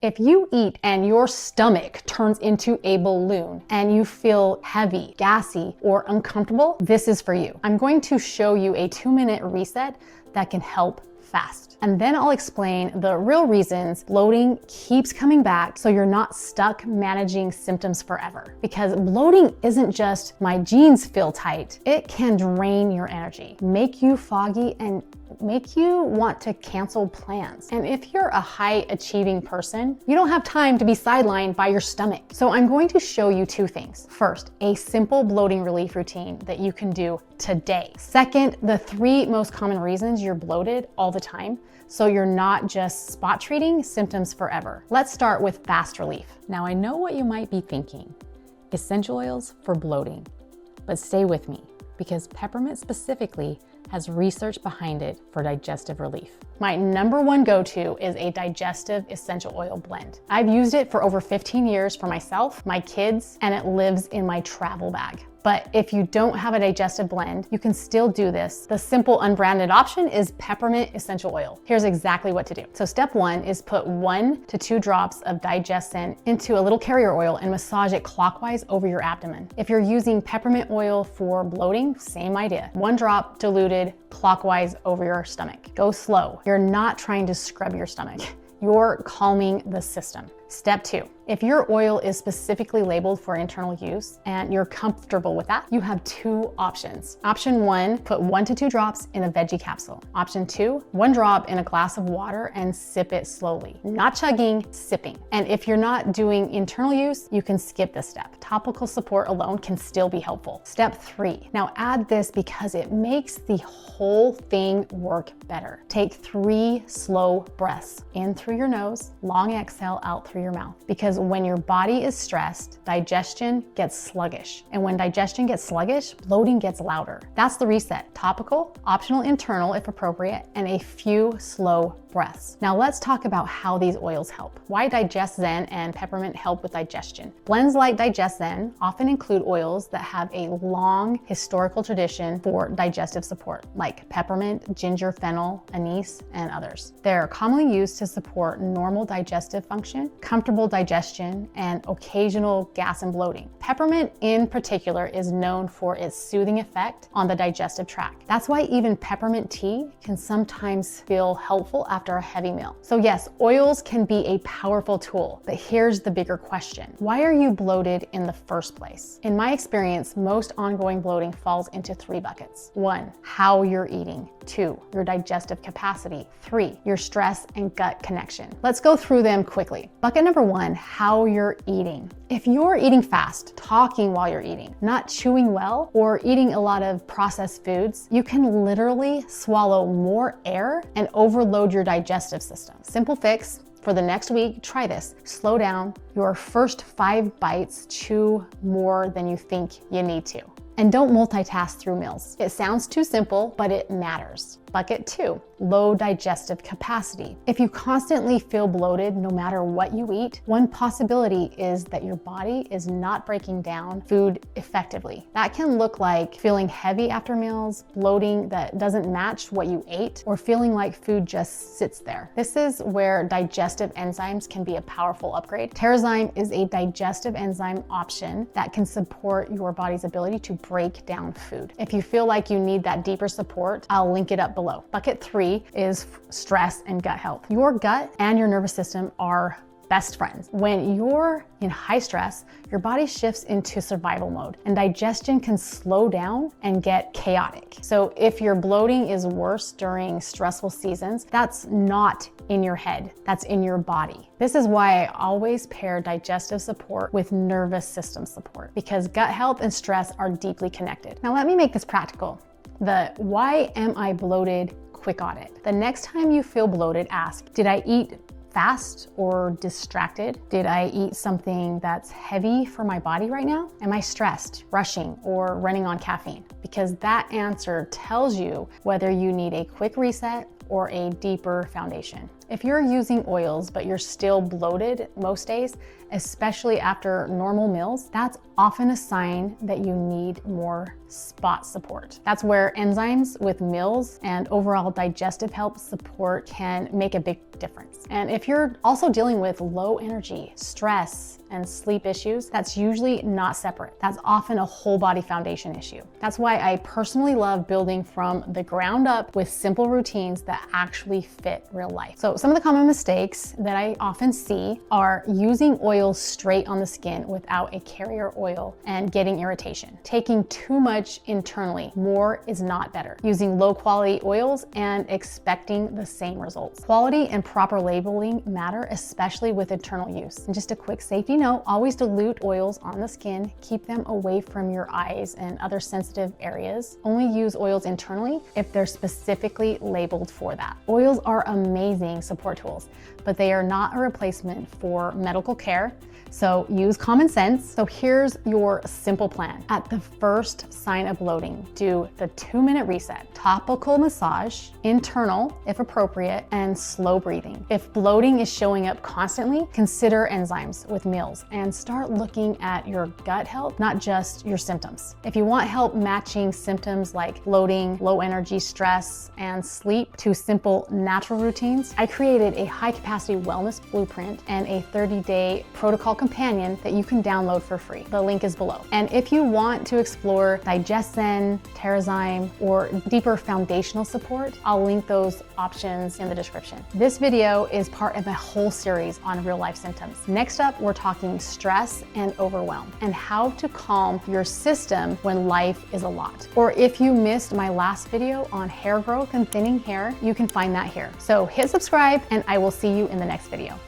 If you eat and your stomach turns into a balloon and you feel heavy, gassy, or uncomfortable, this is for you. I'm going to show you a 2-minute reset that can help fast. And then I'll explain the real reasons bloating keeps coming back so you're not stuck managing symptoms forever. Because bloating isn't just my jeans feel tight, it can drain your energy, make you foggy, and make you want to cancel plans. And if you're a high achieving person, you don't have time to be sidelined by your stomach. So I'm going to show you 2 things. First, a simple bloating relief routine that you can do today. Second, the 3 most common reasons you're bloated all the time, so you're not just spot treating symptoms forever. Let's start with fast relief. Now I know what you might be thinking, essential oils for bloating, but stay with me because peppermint specifically has research behind it for digestive relief. My #1 go-to is a digestive essential oil blend. I've used it for over 15 years for myself, my kids, and it lives in my travel bag. But if you don't have a digestive blend, you can still do this. The simple unbranded option is peppermint essential oil. Here's exactly what to do. So step 1 is put 1 to 2 drops of digestion into a little carrier oil and massage it clockwise over your abdomen. If you're using peppermint oil for bloating, same idea. 1 drop diluted clockwise over your stomach. Go slow. You're not trying to scrub your stomach. You're calming the system. Step 2, if your oil is specifically labeled for internal use and you're comfortable with that, you have 2 options. Option 1, put 1 to 2 drops in a veggie capsule. Option 2, 1 drop in a glass of water and sip it slowly. Not chugging, sipping. And if you're not doing internal use, you can skip this step. Topical support alone can still be helpful. Step 3, now add this because it makes the whole thing work better. Take 3 slow breaths, in through your nose, long exhale out through your mouth. Because when your body is stressed, digestion gets sluggish. And when digestion gets sluggish, bloating gets louder. That's the reset. Topical, optional internal if appropriate, and a few slow breaths. Now let's talk about how these oils help. Why Digest Zen and peppermint help with digestion. Blends like Digest Zen often include oils that have a long historical tradition for digestive support, like peppermint, ginger, fennel, anise, and others. They're commonly used to support normal digestive function, comfortable digestion, and occasional gas and bloating. Peppermint in particular is known for its soothing effect on the digestive tract. That's why even peppermint tea can sometimes feel helpful after a heavy meal. So yes, oils can be a powerful tool, but here's the bigger question. Why are you bloated in the first place? In my experience, most ongoing bloating falls into 3 buckets. 1, how you're eating. 2, your digestive capacity. 3, your stress and gut connection. Let's go through them quickly. Bucket number 1, how you're eating. If you're eating fast, talking while you're eating, not chewing well, or eating a lot of processed foods, you can literally swallow more air and overload your digestive system. Simple fix. For the next week, try this. Slow down. Your first 5 bites, chew more than you think you need to. And don't multitask through meals. It sounds too simple, but it matters. Bucket 2, low digestive capacity. If you constantly feel bloated no matter what you eat, one possibility is that your body is not breaking down food effectively. That can look like feeling heavy after meals, bloating that doesn't match what you ate, or feeling like food just sits there. This is where digestive enzymes can be a powerful upgrade. Terrazyme is a digestive enzyme option that can support your body's ability to break down food. If you feel like you need that deeper support, I'll link it up below. Bucket 3 is stress and gut health. Your gut and your nervous system are best friends. When you're in high stress, your body shifts into survival mode and digestion can slow down and get chaotic. So if your bloating is worse during stressful seasons, that's not in your head, that's in your body. This is why I always pair digestive support with nervous system support, because gut health and stress are deeply connected. Now let me make this practical. The why am I bloated quick audit. The next time you feel bloated, ask, did I eat fast or distracted? Did I eat something that's heavy for my body right now? Am I stressed, rushing, or running on caffeine? Because that answer tells you whether you need a quick reset or a deeper foundation. If you're using oils, but you're still bloated most days, especially after normal meals, that's often a sign that you need more spot support. That's where enzymes with meals and overall digestive health support can make a big difference. And if you're also dealing with low energy, stress, and sleep issues, that's usually not separate. That's often a whole body foundation issue. That's why I personally love building from the ground up with simple routines that actually fit real life. So some of the common mistakes that I often see are using oils straight on the skin without a carrier oil and getting irritation. Taking too much internally, more is not better. Using low quality oils and expecting the same results. Quality and proper labeling matter, especially with internal use. And just a quick safety note, always dilute oils on the skin. Keep them away from your eyes and other sensitive areas. Only use oils internally if they're specifically labeled for that. Oils are amazing support tools, but they are not a replacement for medical care. So use common sense. So here's your simple plan. At the first sign of bloating, do the 2-minute reset, topical massage, internal if appropriate, and slow breathing. If bloating is showing up constantly, consider enzymes with meals and start looking at your gut health, not just your symptoms. If you want help matching symptoms like bloating, low energy, stress, and sleep to simple natural routines, I created a high capacity wellness blueprint and a 30-day protocol companion that you can download for free. The link is below. And if you want to explore digestion, Enzymes, or deeper foundational support, I'll link those options in the description. This video is part of a whole series on real life symptoms. Next up, we're talking stress and overwhelm and how to calm your system when life is a lot. Or if you missed my last video on hair growth and thinning hair, you can find that here. So hit subscribe and I will see you in the next video.